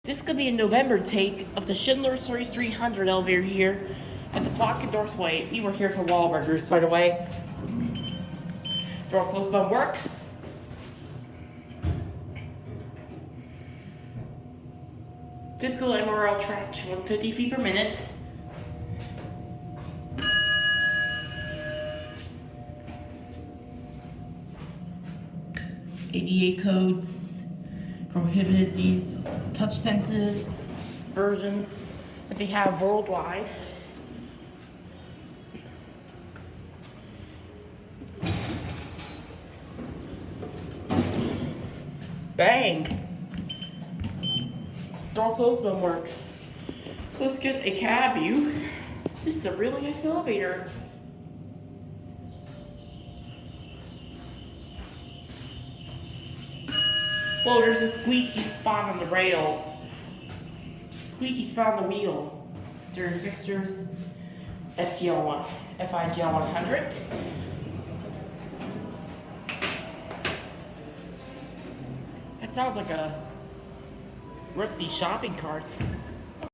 This could be a November take of the Schindler 3300 elevator here at the block in Northway. We were here for Wahlburgers, by the way. Door closed button works. Typical MRL track, 150 feet per minute. ADA codes prohibited these touch-sensitive versions that they have worldwide. Bang! Door closed button works. Let's get a cab view. This is a really nice elevator. Well, there's a squeaky spot on the rails. Squeaky spot on the wheel. During fixtures, FIGL 100. That sounds like a rusty shopping cart.